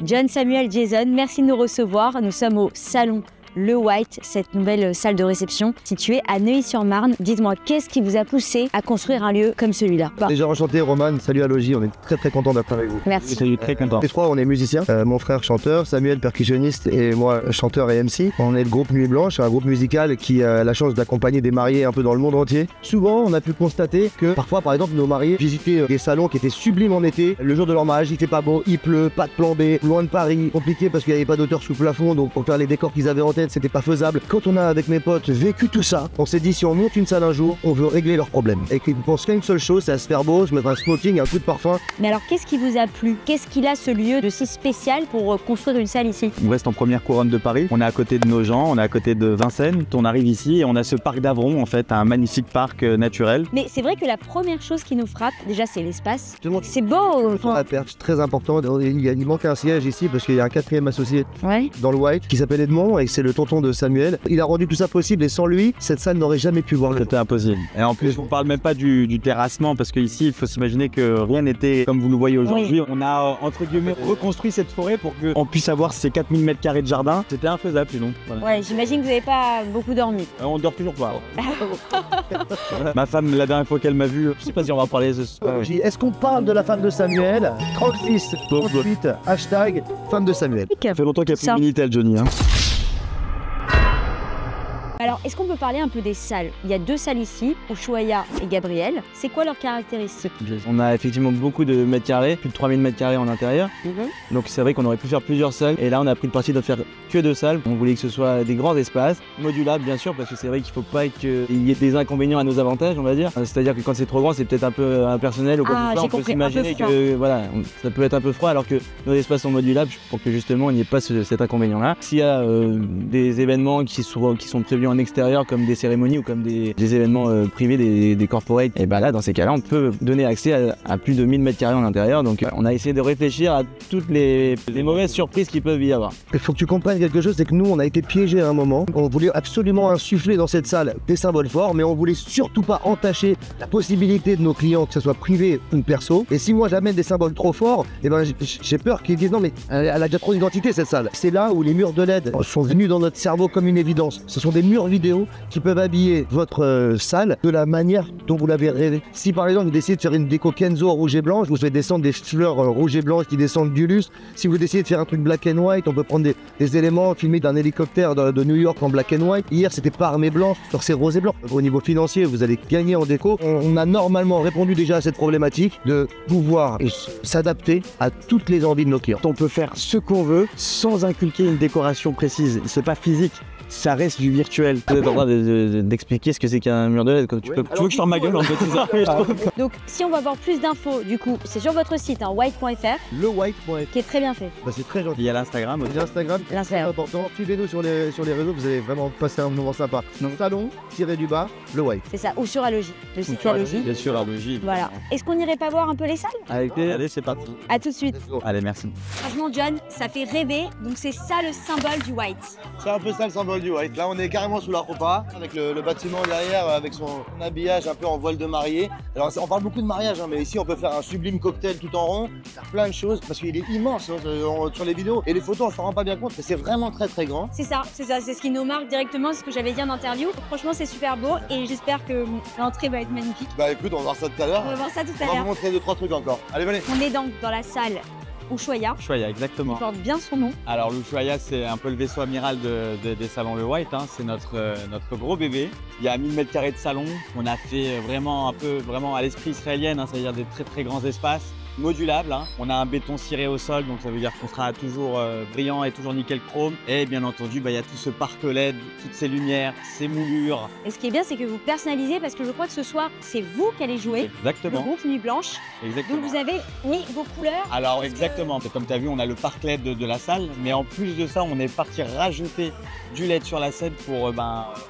John, Samuel, Jason, merci de nous recevoir. Nous sommes au salon Le White, cette nouvelle salle de réception située à Neuilly-sur-Marne. Dites-moi, qu'est-ce qui vous a poussé à construire un lieu comme celui-là? Déjà enchanté, Roman, salut à Logi, on est très content d'être avec vous. Merci. Salut, très content. Les trois, on est musiciens, mon frère chanteur, Samuel percussionniste et moi chanteur et MC. On est le groupe Nuit Blanche, un groupe musical qui a la chance d'accompagner des mariés un peu dans le monde entier. Souvent, on a pu constater que parfois, par exemple, nos mariés visitaient des salons qui étaient sublimes en été. Le jour de leur mariage, il fait pas beau, il pleut, pas de plan B, loin de Paris, compliqué parce qu'il n'y avait pas d'auteur sous plafond, donc pour faire les décors qu'ils avaient en tête, c'était pas faisable. Quand on a, avec mes potes, vécu tout ça, on s'est dit si on monte une salle un jour, on veut régler leurs problèmes. Et qu'ils ne pensent qu'à une seule chose, c'est à se faire beau, se mettre un smoking, un coup de parfum. Mais alors, qu'est-ce qui vous a plu? Qu'est-ce qu'il a ce lieu de si spécial pour construire une salle ici? On reste en première couronne de Paris, on est à côté de Nogent, on est à côté de Vincennes, on arrive ici et on a ce parc d'Avron en fait, un magnifique parc naturel. Mais c'est vrai que la première chose qui nous frappe, déjà c'est l'espace. C'est beau. La perche, très important, il manque un siège ici parce qu'il y a un quatrième associé dans le White qui s'appelle Edmond et c'est le tonton de Samuel. Il a rendu tout ça possible et sans lui, cette salle n'aurait jamais pu voir le jour. C'était impossible. Et en plus, je vous parle même pas du terrassement parce qu'ici, il faut s'imaginer que rien n'était comme vous le voyez aujourd'hui. Oui. On a, entre guillemets, reconstruit cette forêt pour qu'on puisse avoir ces 4000 m² de jardin. C'était infaisable sinon. Voilà. Ouais, j'imagine que vous n'avez pas beaucoup dormi. On dort toujours pas. Ma femme, la dernière fois qu'elle m'a vu, je sais pas si on va en parler ce soir. Est-ce qu'on parle de la femme de Samuel? 36, 38, hashtag femme de Samuel. Ça fait longtemps qu'elle a pris le Minitel, Johnny. Hein. Alors, est-ce qu'on peut parler un peu des salles? Il y a deux salles ici, Ushuaïa et Gabriel. C'est quoi leurs caractéristiques? On a effectivement beaucoup de mètres carrés, plus de 3000 m² en intérieur. Donc c'est vrai qu'on aurait pu faire plusieurs salles. Et là, on a pris le parti de faire que 2 salles. On voulait que ce soit des grands espaces, modulables bien sûr, parce que c'est vrai qu'il ne faut pas qu'il y ait des inconvénients à nos avantages, on va dire. C'est-à-dire que quand c'est trop grand, c'est peut-être un peu impersonnel ou quoi que ce soit. On peut s'imaginer que voilà, ça peut être un peu froid, alors que nos espaces sont modulables pour que justement il n'y ait pas cet inconvénient-là. S'il y a des événements qui sont prévus en extérieur comme des cérémonies ou comme des événements privés, des corporates, et bah là dans ces cas-là on peut donner accès à plus de 1000 m² en intérieur. Donc on a essayé de réfléchir à toutes les mauvaises surprises qu'il peuvent y avoir. Il faut que tu comprennes quelque chose, c'est que nous on a été piégés à un moment. On voulait absolument insuffler dans cette salle des symboles forts, mais on voulait surtout pas entacher la possibilité de nos clients, que ce soit privé ou perso. Et si moi j'amène des symboles trop forts, et ben j'ai peur qu'ils disent non mais elle a déjà trop d'identité cette salle. C'est là où les murs de LED sont venus dans notre cerveau comme une évidence. Ce sont des murs vidéo qui peuvent habiller votre salle de la manière dont vous l'avez rêvé. Si par exemple vous décidez de faire une déco Kenzo rouge et blanche, vous faites descendre des fleurs rouges et blanches qui descendent du lustre. Si vous décidez de faire un truc black and white, on peut prendre des éléments filmés d'un hélicoptère de New York en black and white. Hier c'était pas armé blanc, sur ces roses et blancs. Au niveau financier, vous allez gagner en déco. On a normalement répondu déjà à cette problématique de pouvoir s'adapter à toutes les envies de nos clients. On peut faire ce qu'on veut sans inculquer une décoration précise. C'est pas physique. Ça reste du virtuel. Vous êtes en train d'expliquer ce que c'est qu'un mur de LED. Tu veux que je ferme ma gueule en fait, c'est ça. Donc si on va avoir plus d'infos, du coup, c'est sur votre site, white.fr. Le white.fr. Qui est très bien fait. Bah, c'est très gentil. Il y a l'Instagram aussi. L'Instagram, c'est important. Suivez-nous sur les réseaux, vous allez vraiment passer un moment sympa. Salon-du-bas, le white. C'est ça, ou sur Alogie. Le site Alogie. Bien sûr, Alogie. Voilà. Est-ce qu'on n'irait pas voir un peu les salles? Avec plaisir. Allez, c'est parti. À tout de suite. Allez, merci. Franchement, John, ça fait rêver. Donc c'est ça le symbole du white. C'est un peu ça le symbole du white. Là, on est carrément sous la repas, avec le bâtiment derrière, avec son habillage un peu en voile de mariée. Alors, on parle beaucoup de mariage, hein, mais ici, on peut faire un sublime cocktail tout en rond, faire plein de choses, parce qu'il est immense hein, sur les vidéos. Et les photos, on s'en rend pas bien compte, mais c'est vraiment très grand. C'est ça, c'est ce qui nous marque directement, c'est ce que j'avais dit en interview. Franchement, c'est super beau et j'espère que l'entrée va être magnifique. Bah écoute, on va voir ça tout à l'heure. On va voir ça tout à l'heure. On va vous montrer 2-3 trucs encore. Allez, venez. On est donc dans la salle Ushuaïa. Ushuaïa, exactement. Il porte bien son nom. Alors l'Ushuaïa, c'est un peu le vaisseau amiral des salons Le White, hein. C'est notre gros bébé. Il y a 1000 m² de salon. On a fait vraiment à l'esprit israélien, hein, c'est-à-dire des très grands espaces. Modulable, hein. On a un béton ciré au sol, donc ça veut dire qu'on sera toujours brillant et toujours nickel chrome. Et bien entendu, il y a tout ce parc LED, toutes ces lumières, ces moulures. Et ce qui est bien, c'est que vous personnalisez parce que je crois que ce soir, c'est vous qui allez jouer. Exactement. Le groupe Nuit Blanche. Exactement. Donc vous avez mis vos couleurs. Alors exactement, comme tu as vu, on a le parc LED de la salle, mais en plus de ça, on est parti rajouter du LED sur la scène pour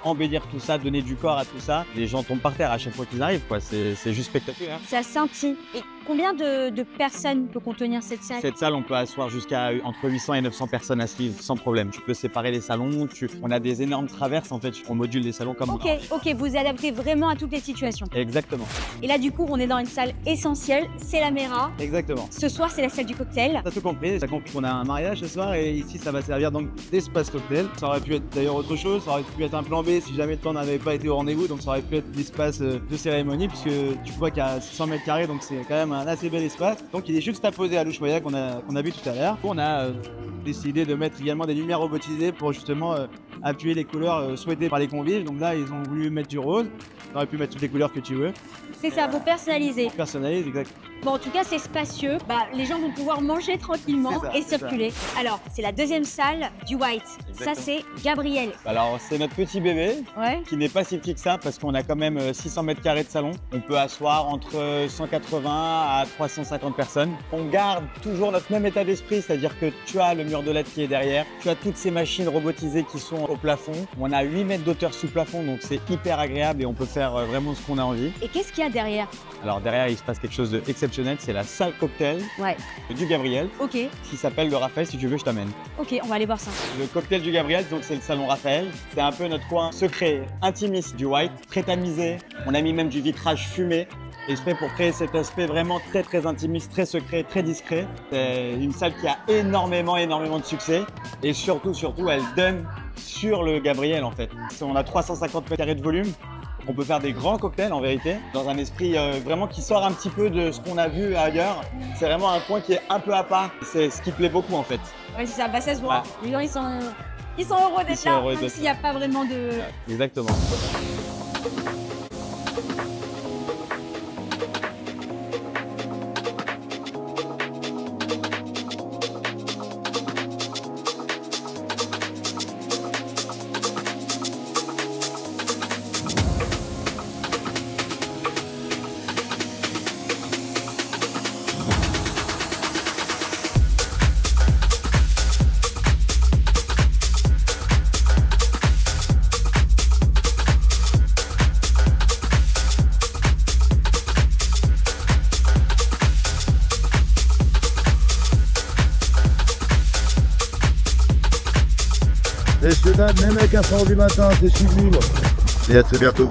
embellir tout ça, donner du corps à tout ça. Les gens tombent par terre à chaque fois qu'ils arrivent, quoi. C'est juste spectaculaire. Ça scintille. Et Combien de personnes peut contenir cette salle? Cette salle, on peut asseoir jusqu'à entre 800 et 900 personnes assises sans problème. Tu peux séparer les salons, on a des énormes traverses en fait, on module les salons comme Ok, vous adaptez vraiment à toutes les situations. Exactement. Et là du coup, on est dans une salle essentielle, c'est la Mera. Exactement. Ce soir, c'est la salle du cocktail. T'as tout compris, ça compris qu'on a un mariage ce soir et ici ça va servir donc d'espace cocktail. Ça aurait pu être d'ailleurs autre chose, ça aurait pu être un plan B si jamais le temps n'avait pas été au rendez-vous, donc ça aurait pu être l'espace de cérémonie puisque tu vois qu'il y a 600 mètres carrés donc c'est quand même un assez bel espace. Donc il est juxtaposé à l'Ushuaïa qu'on a vu tout à l'heure. On a décidé de mettre également des lumières robotisées pour justement appuyer les couleurs souhaitées par les convives. Donc là ils ont voulu mettre du rose, on aurait pu mettre toutes les couleurs que tu veux. C'est ça, vous personnalisez. Personnalise, exact. Bon, en tout cas, c'est spacieux. Les gens vont pouvoir manger tranquillement et circuler. Alors, c'est la deuxième salle du White. Exactement. Ça, c'est Gabriel. Alors c'est notre petit bébé qui n'est pas si petit que ça parce qu'on a quand même 600 mètres carrés de salon. On peut asseoir entre 180 à 350 personnes. On garde toujours notre même état d'esprit, c'est-à-dire que tu as le mur de LED qui est derrière, tu as toutes ces machines robotisées qui sont au plafond. On a 8 mètres d'auteur sous plafond, donc c'est hyper agréable et on peut faire vraiment ce qu'on a envie. Et qu'est-ce qu'il y a derrière? Alors derrière, il se passe quelque chose d'exceptionnel, c'est la salle cocktail du Gabriel Ok, qui s'appelle le Raphaël. Si tu veux, je t'amène. ok, on va aller voir ça. Le cocktail du Gabriel, donc c'est le salon Raphaël. C'est un peu notre coin secret, intimiste du White, très tamisé. On a mis même du vitrage fumé, exprès pour créer cet aspect vraiment très intimiste, très secret, très discret. C'est une salle qui a énormément de succès et surtout, elle donne sur le Gabriel en fait. On a 350 mètres carrés de volume. On peut faire des grands cocktails en vérité, dans un esprit vraiment qui sort un petit peu de ce qu'on a vu ailleurs. C'est vraiment un coin qui est un peu à part. C'est ce qui plaît beaucoup en fait. Oui, c'est ça, ça se voit. Les gens, ils sont heureux d'être là, même s'il n'y a pas vraiment de... Exactement. Messieurs, dames, même avec un soir du matin, c'est sublime. Et à très bientôt.